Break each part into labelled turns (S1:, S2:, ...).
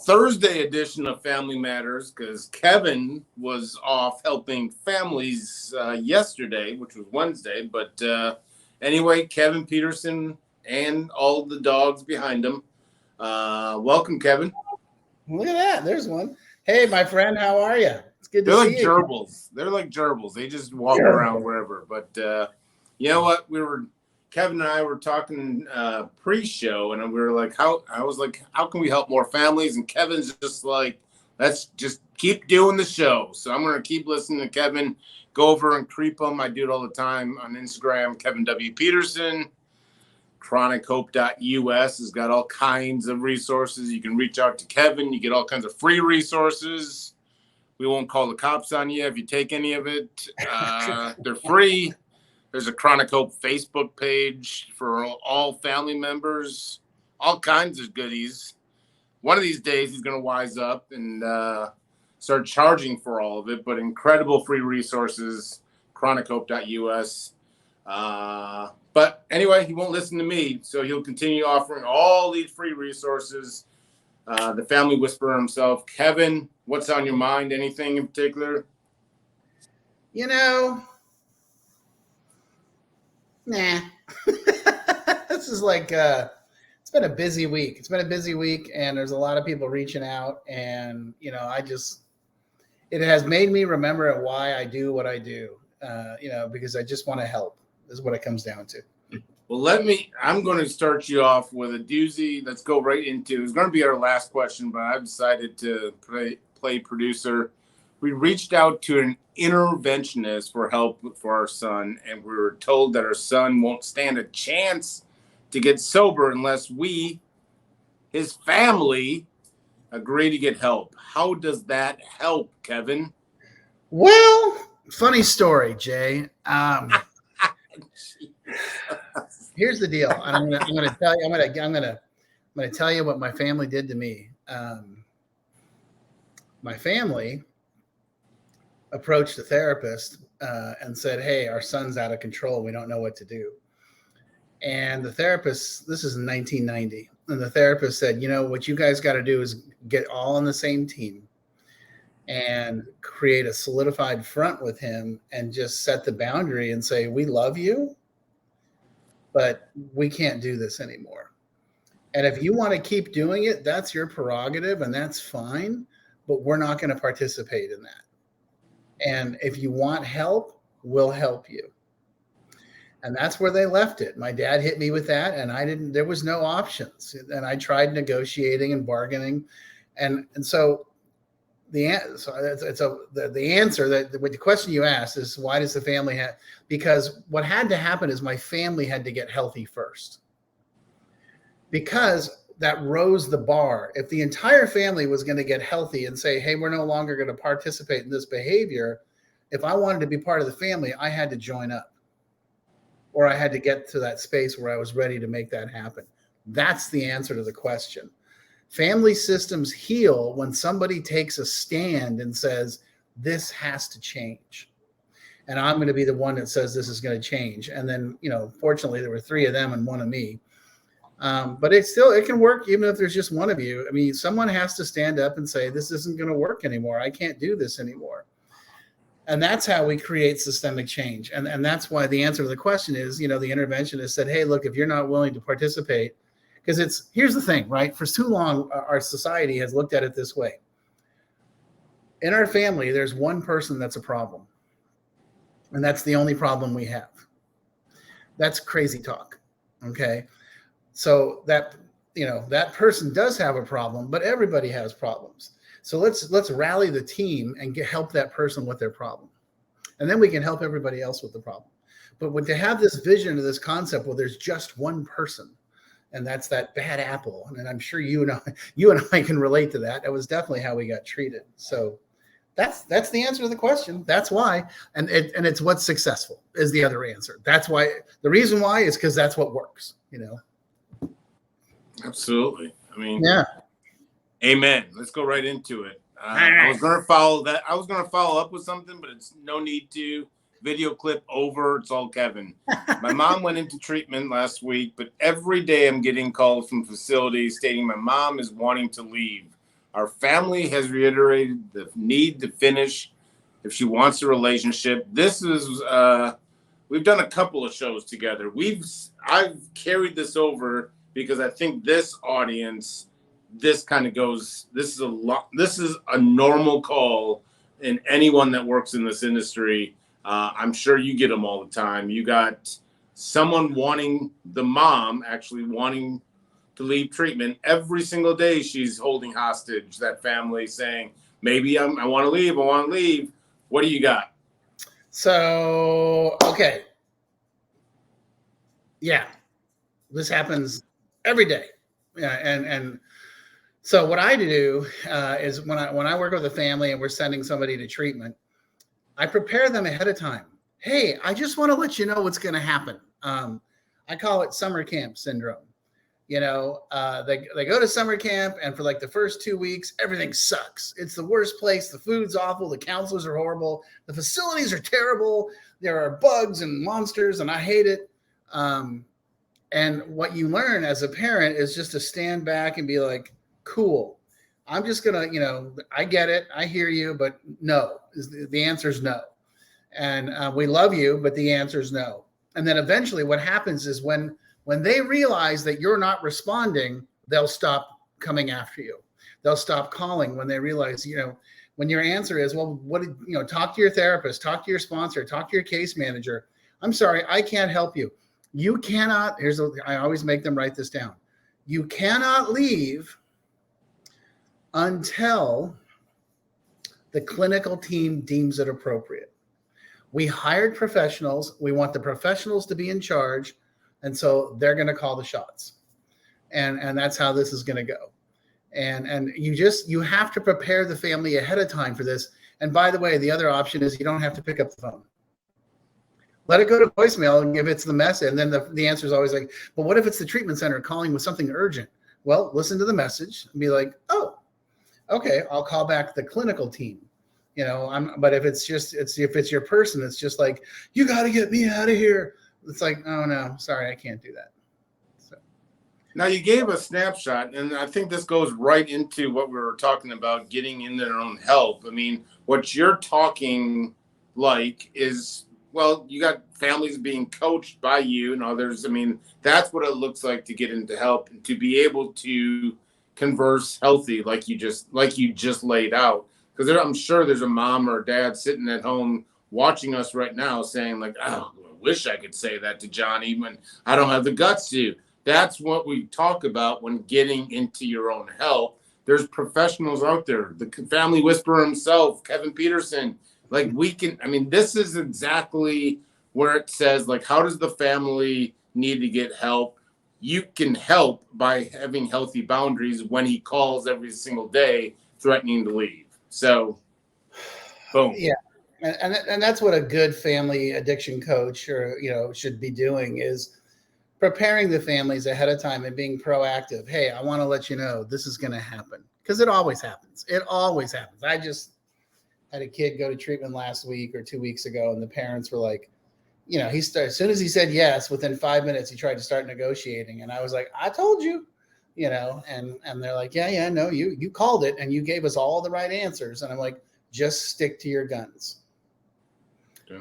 S1: Thursday edition of Family Matters because Kevin was off helping families yesterday, which was Wednesday. But anyway, Kevin Peterson and all the dogs behind him. Welcome, Kevin.
S2: Look at that. There's one. Hey, my friend, how are you? It's good to
S1: They're
S2: see
S1: like
S2: you.
S1: gerbils. They're like gerbils. They just walk around wherever. But you know what? Kevin and I were talking pre-show, and we were like, how can we help more families? And Kevin's just like, let's just keep doing the show. So I'm going to keep listening to Kevin. Go over and creep him. I do it all the time on Instagram. Kevin W. Peterson. ChronicHope.us has got all kinds of resources. You can reach out to Kevin. You get all kinds of free resources. We won't call the cops on you if you take any of it. They're free. There's a Chronic Hope Facebook page for all family members. All kinds of goodies. One of these days, he's going to wise up and start charging for all of it. But incredible free resources, ChronicHope.us. But anyway, he won't listen to me, so he'll continue offering all these free resources. The Family Whisperer himself. Kevin, what's on your mind? Anything in particular?
S2: Nah. This is like, it's been a busy week. And there's a lot of people reaching out. And, it has made me remember why I do what I do, because I just want to help is what it comes down to.
S1: Well, I'm going to start you off with a doozy. Let's go right into, it's going to be our last question, but I've decided to play producer. We reached out to an interventionist for help for our son, and we were told that our son won't stand a chance to get sober unless we, his family, agree to get help. How does that help, Kevin?
S2: Well, funny story, Jay. Here's the deal. I'm going to tell you what my family did to me. My family approached a therapist and said, hey, our son's out of control. We don't know what to do. And the therapist, this is in 1990, and the therapist said, what you guys got to do is get all on the same team and create a solidified front with him and just set the boundary and say, we love you, but we can't do this anymore. And if you want to keep doing it, that's your prerogative and that's fine, but we're not going to participate in that. And if you want help, we'll help you. And that's where they left it. My dad hit me with that, and there was no options. And I tried negotiating and bargaining. And so the answer with the question you asked is, why does the family have, because what had to happen is my family had to get healthy first. Because that rose the bar. If the entire family was going to get healthy and say, hey, we're no longer going to participate in this behavior, if I wanted to be part of the family, I had to join up. Or I had to get to that space where I was ready to make that happen. That's the answer to the question. Family systems heal when somebody takes a stand and says, this has to change. And I'm going to be the one that says this is going to change. And then, fortunately, there were 3 of them and 1 of me. But it can work even if there's just 1 of you. I mean, someone has to stand up and say, this isn't going to work anymore. I can't do this anymore. And that's how we create systemic change. And that's why the answer to the question is, the interventionist said, hey, look, if you're not willing to participate, because here's the thing, right? For too long, our society has looked at it this way. In our family, there's 1 person that's a problem. And that's the only problem we have. That's crazy talk. Okay. So that person does have a problem, but everybody has problems. So let's rally the team and help that person with their problem. And then we can help everybody else with the problem. But to have this vision of this concept where there's just 1 person, and that's that bad apple, and I'm sure you and I can relate to that. That was definitely how we got treated. So that's the answer to the question. That's why. And it's what's successful is the other answer. That's why. The reason why is because that's what works,
S1: Absolutely. I mean,
S2: yeah.
S1: Amen. Let's go right into it. I was going to follow that. I was going to follow up with something, but it's no need to. Video clip over. It's all Kevin. My mom went into treatment last week, but every day I'm getting calls from facilities stating my mom is wanting to leave. Our family has reiterated the need to finish if she wants a relationship. This is we've done a couple of shows together. I've carried this over because I think this audience, this kind of goes, this is a normal call in anyone that works in this industry. I'm sure you get them all the time. You got someone the mom actually wanting to leave treatment every single day. She's holding hostage that family, saying, maybe I want to leave. I want to leave. What do you got?
S2: So, okay. Yeah, this happens every day. Yeah. And so what I do is when I work with a family and we're sending somebody to treatment, I prepare them ahead of time. Hey, I just want to let you know what's going to happen. I call it summer camp syndrome. They go to summer camp, and for like the first 2 weeks, everything sucks. It's the worst place. The food's awful. The counselors are horrible. The facilities are terrible. There are bugs and monsters, and I hate it. And what you learn as a parent is just to stand back and be like, cool. I'm just going to, I get it. I hear you, but no. The answer is no. And we love you, but the answer is no. And then eventually what happens is when they realize that you're not responding, they'll stop coming after you. They'll stop calling when they realize, when your answer is, well, talk to your therapist, talk to your sponsor, talk to your case manager. I'm sorry, I can't help you. You cannot, I always make them write this down. You cannot leave until the clinical team deems it appropriate. We hired professionals. We want the professionals to be in charge. And so they're going to call the shots. And that's how this is going to go. And you have to prepare the family ahead of time for this. And by the way, the other option is you don't have to pick up the phone. Let it go to voicemail and if it's the message. And then the answer is always like, but what if it's the treatment center calling with something urgent? Well, listen to the message and be like, oh, okay, I'll call back the clinical team. But if it's your person, it's just like, you got to get me out of here. It's like, oh no, sorry, I can't do that. So.
S1: Now you gave a snapshot, and I think this goes right into what we were talking about, getting in their own help. I mean, what you're talking like is, well, you got families being coached by you and others. I mean, that's what it looks like to get into help and to be able to converse healthy, like you just laid out. Because I'm sure there's a mom or a dad sitting at home watching us right now saying like, oh, I wish I could say that to Johnny when I don't have the guts to. That's what we talk about when getting into your own help. There's professionals out there. The family whisperer himself, Kevin Peterson. Like this is exactly where it says, like, how does the family need to get help? You can help by having healthy boundaries when he calls every single day threatening to leave. So, boom.
S2: Yeah. And that's what a good family addiction coach should be doing is preparing the families ahead of time and being proactive. Hey, I want to let you know this is going to happen because it always happens. It always happens. I just had a kid go to treatment last week or 2 weeks ago, and the parents were like, as soon as he said yes, within 5 minutes, he tried to start negotiating. And I was like, I told you, and they're like, yeah, no, you called it and you gave us all the right answers. And I'm like, just stick to your guns.
S1: Yeah.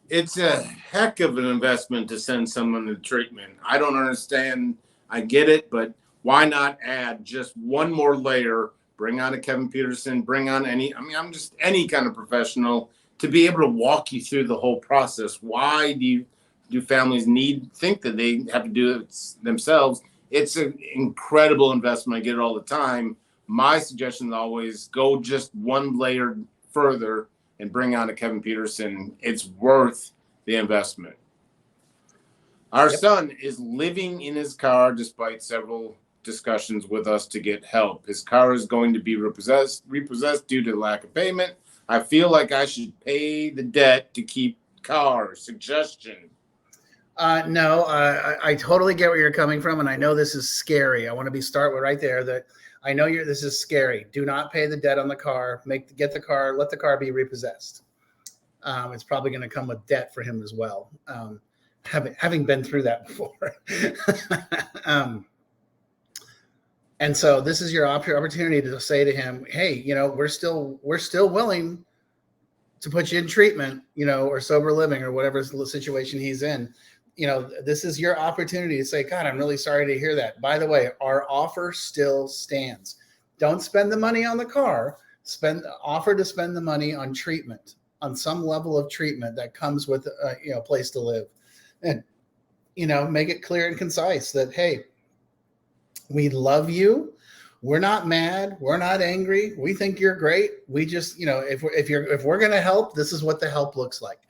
S1: It's a heck of an investment to send someone to treatment. I don't understand. I get it, but why not add just one more layer? Bring on a Kevin Peterson, I'm just any kind of professional to be able to walk you through the whole process. Why do families think that they have to do it themselves? It's an incredible investment. I get it all the time. My suggestion is always go just one layer further and bring on a Kevin Peterson. It's worth the investment. Our son is living in his car despite several discussions with us to get help. His car is going to be repossessed due to lack of payment. I feel like I should pay the debt to keep car. Suggestion.
S2: No, I totally get where you're coming from. And I know this is scary. I want to start with right there that I know this is scary. Do not pay the debt on the car. Let the car be repossessed. It's probably going to come with debt for him as well. Having been through that before. And so this is your opportunity to say to him, hey, we're still willing to put you in treatment, or sober living or whatever situation he's in. This is your opportunity to say, God, I'm really sorry to hear that. By the way, our offer still stands. Don't spend the money on the car. Offer to spend the money on treatment, on some level of treatment that comes with a place to live. And, make it clear and concise that, hey, we love you. We're not mad. We're not angry. We think you're great. We just, if we're going to help, this is what the help looks like.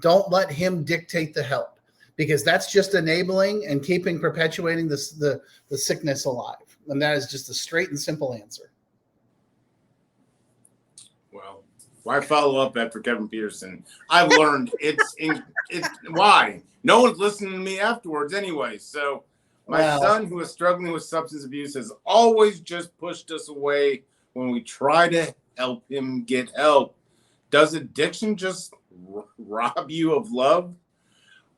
S2: Don't let him dictate the help, because that's just enabling and perpetuating the sickness alive. And that is just a straight and simple answer.
S1: Well, why follow up after Kevin Peterson? I've learned it's why no one's listening to me afterwards anyway. So my son, who is struggling with substance abuse, has always just pushed us away when we try to help him get help. Does addiction just rob you of love?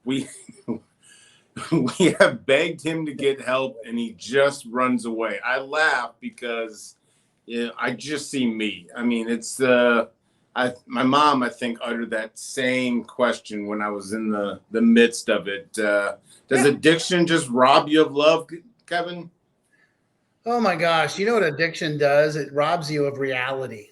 S1: We have begged him to get help, and he just runs away. I laugh because I just see me. I mean, it's my mom, I think, uttered that same question when I was in the midst of it. Does addiction just rob you of love, Kevin?
S2: Oh my gosh. You know what addiction does? It robs you of reality,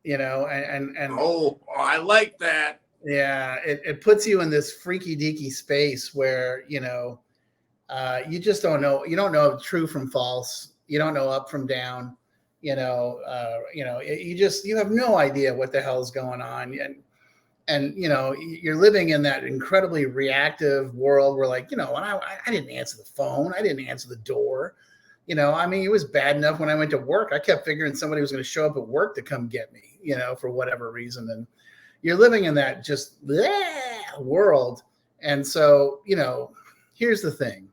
S2: and
S1: I like that.
S2: Yeah, it puts you in this freaky deaky space where, you just don't know. You don't know true from false. You don't know up from down. You have no idea what the hell is going on. And you're living in that incredibly reactive world where, like, I didn't answer the phone. I didn't answer the door. It was bad enough when I went to work. I kept figuring somebody was going to show up at work to come get me, for whatever reason. And you're living in that just world. And so, here's the thing.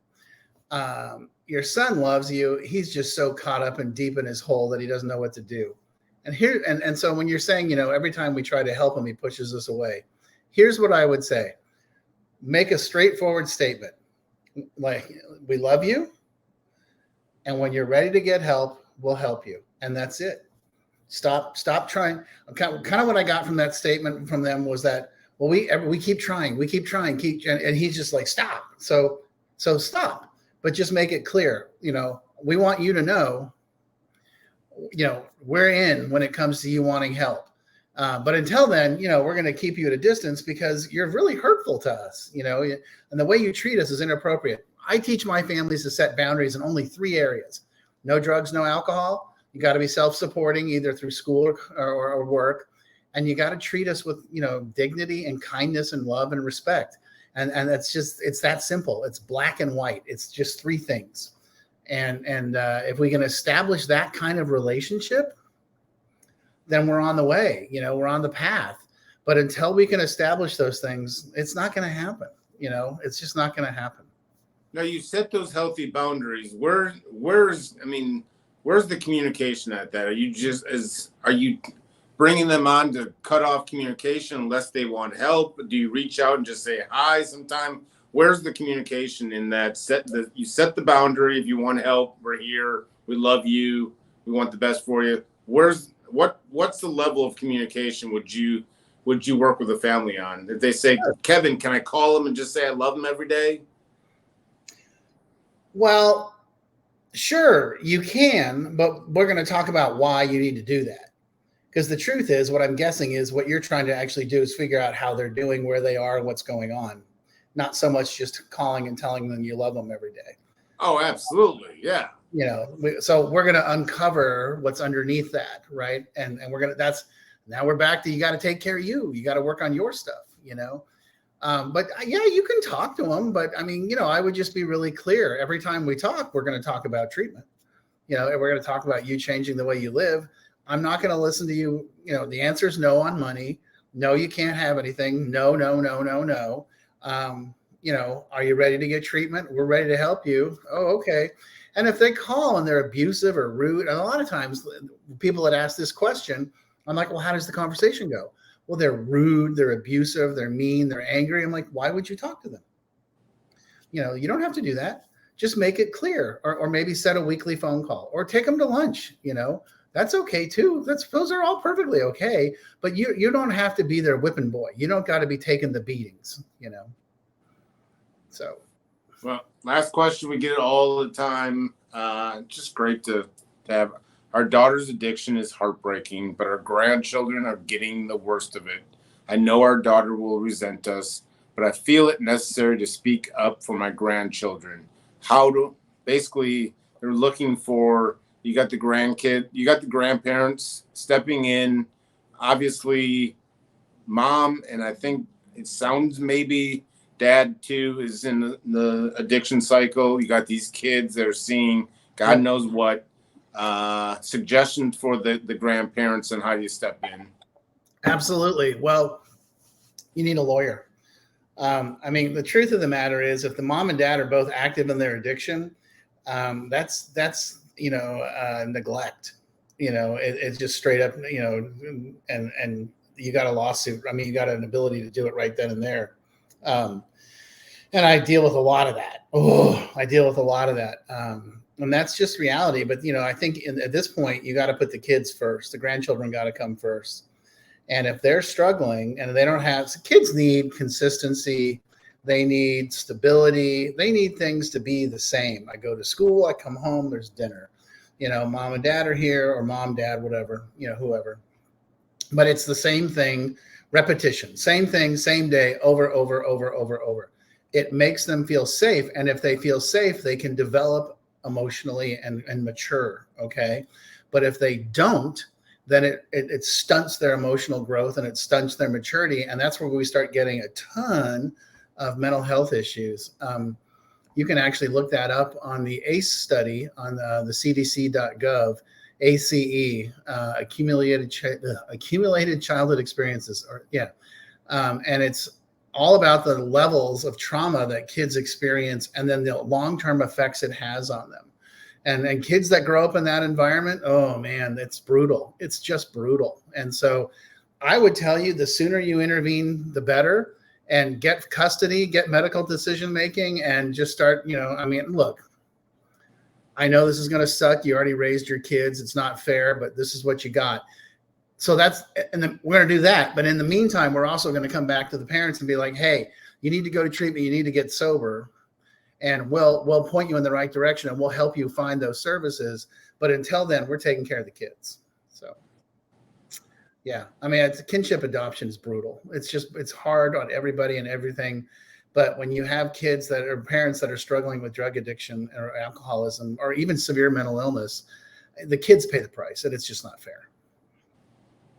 S2: Your son loves you. He's just so caught up and deep in his hole that he doesn't know what to do. And so when you're saying, every time we try to help him, he pushes us away. Here's what I would say. Make a straightforward statement. Like, we love you. And when you're ready to get help, we'll help you. And that's it. Stop trying. Kind of what I got from that statement from them was that, well, we keep trying, and he's just like, stop. So stop, but just make it clear. We want you to know, we're in when it comes to you wanting help. But until then, we're going to keep you at a distance because you're really hurtful to us, and the way you treat us is inappropriate. I teach my families to set boundaries in only 3 areas: no drugs, no alcohol. You got to be self-supporting either through school or work. And you got to treat us with, dignity and kindness and love and respect. And it's that simple. It's black and white. It's just 3 things. And if we can establish that kind of relationship, then we're on the way, we're on the path. But until we can establish those things, it's not going to happen. It's just not going to happen.
S1: Now, you set those healthy boundaries. Where's the communication at that? Are you bringing them on to cut off communication unless they want help? Do you reach out and just say hi sometime? Where's the communication in that? You set the boundary. If you want help, we're here. We love you. We want the best for you. What's the level of communication would you work with a family on? If they say, Kevin, can I call them and just say I love them every day?
S2: Well, sure, you can, but we're going to talk about why you need to do that. Because the truth is, what I'm guessing is what you're trying to actually do is figure out how they're doing, where they are, what's going on. Not so much just calling and telling them you love them every day.
S1: Oh, absolutely. Yeah.
S2: So we're going to uncover what's underneath that. Right. And now we're back to, you got to take care of you. You got to work on your stuff, But yeah, you can talk to them. But I would just be really clear. Every time we talk, we're going to talk about treatment. We're going to talk about you changing the way you live. I'm not going to listen to you. The answer is no on money. No, you can't have anything. No. Are you ready to get treatment? We're ready to help you. Oh, okay. And if they call and they're abusive or rude, and a lot of times people that ask this question, I'm like, well, how does the conversation go? Well, they're rude, they're abusive, they're mean, they're angry. I'm like, why would you talk to them? You don't have to do that. just make it clear, or maybe set a weekly phone call, or take them to lunch. That's okay too. Those are all perfectly okay. But you don't have to be their whipping boy. You don't got to be taking the beatings. So.
S1: Well, last question. We get it all the time. Just great to have. Our daughter's addiction is heartbreaking, but our grandchildren are getting the worst of it. I know our daughter will resent us, but I feel it necessary to speak up for my grandchildren. Basically, they're looking for, you got the grandparents stepping in, obviously mom, and I think it sounds maybe dad too is in the addiction cycle. You got these kids that are seeing God knows what. Suggestions for the grandparents and how do you step in?
S2: Absolutely. Well, you need a lawyer. The truth of the matter is, if the mom and dad are both active in their addiction, that's neglect. It's just straight up, and you got a lawsuit. You got an ability to do it right then and there. And I deal with a lot of that. And that's just reality. But, I think at this point, you got to put the kids first. The grandchildren got to come first. And if they're struggling and they don't have, kids need consistency, they need stability, they need things to be the same. I go to school, I come home, there's dinner. Mom and dad are here, or mom, dad, whatever, whoever. But it's the same thing, repetition, same thing, same day, over. It makes them feel safe. And if they feel safe, they can develop emotionally and mature. Okay. But if they don't, then it stunts their emotional growth and it stunts their maturity. And that's where we start getting a ton of mental health issues. You can actually look that up on the ACE study on the cdc.gov, ACE, accumulated childhood experiences. And it's all about the levels of trauma that kids experience and then the long-term effects it has on them. And kids that grow up in that environment, oh man, it's brutal. It's just brutal. And so I would tell you, the sooner you intervene, the better, and get custody, get medical decision-making, and just start, look, I know this is going to suck. You already raised your kids. It's not fair, but this is what you got. So we're going to do that. But in the meantime, we're also going to come back to the parents and be like, hey, you need to go to treatment. You need to get sober. And we'll point you in the right direction and we'll help you find those services. But until then, we're taking care of the kids. So, yeah, kinship adoption is brutal. It's hard on everybody and everything. But when you have kids that are parents that are struggling with drug addiction or alcoholism or even severe mental illness, the kids pay the price, and it's just not fair.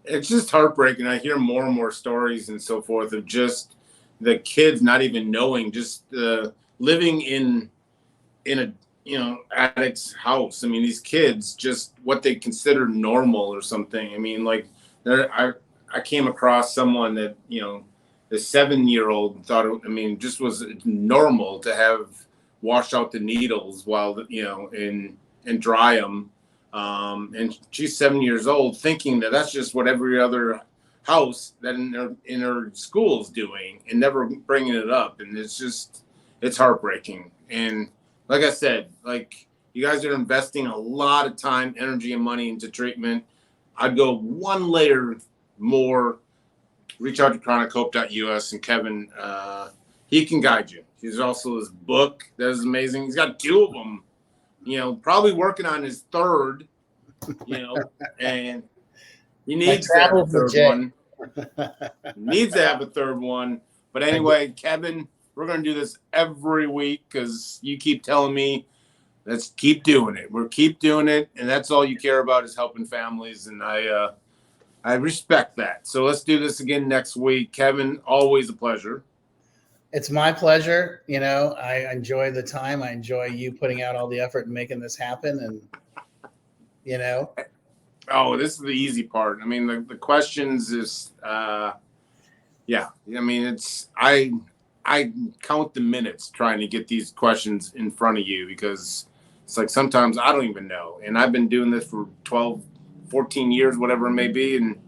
S1: It's just heartbreaking. I hear more and more stories and so forth of just the kids not even knowing, just living in a addict's house. These kids, just what they consider normal or something. I came across someone that the 7-year-old thought just was normal to have wash out the needles while and dry them. And she's 7 years old, thinking that that's just what every other house that in her school's doing, and never bringing it up. And it's heartbreaking. And like I said, you guys are investing a lot of time, energy, and money into treatment. I'd go one layer more. Reach out to chronichope.us, and Kevin, he can guide you. He's also his book that is amazing. He's got 2 of them. Probably working on his 3rd, and he needs to have a 3rd one. Needs to have a 3rd one. But anyway, Kevin, we're going to do this every week because you keep telling me, let's keep doing it. We'll keep doing it. And that's all you care about is helping families. And I respect that. So let's do this again next week. Kevin, always a pleasure.
S2: It's my pleasure. I enjoy the time. I enjoy you putting out all the effort and making this happen. And,
S1: Oh, this is the easy part. The questions is, I count the minutes trying to get these questions in front of you because it's like sometimes I don't even know. And I've been doing this for 12, 14 years, whatever it may be. And I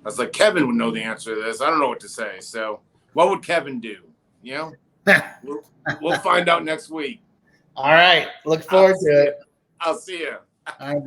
S1: was like, Kevin would know the answer to this. I don't know what to say. So what would Kevin do? We'll find out next week.
S2: All right. Look forward to it.
S1: I'll see you.
S2: All right.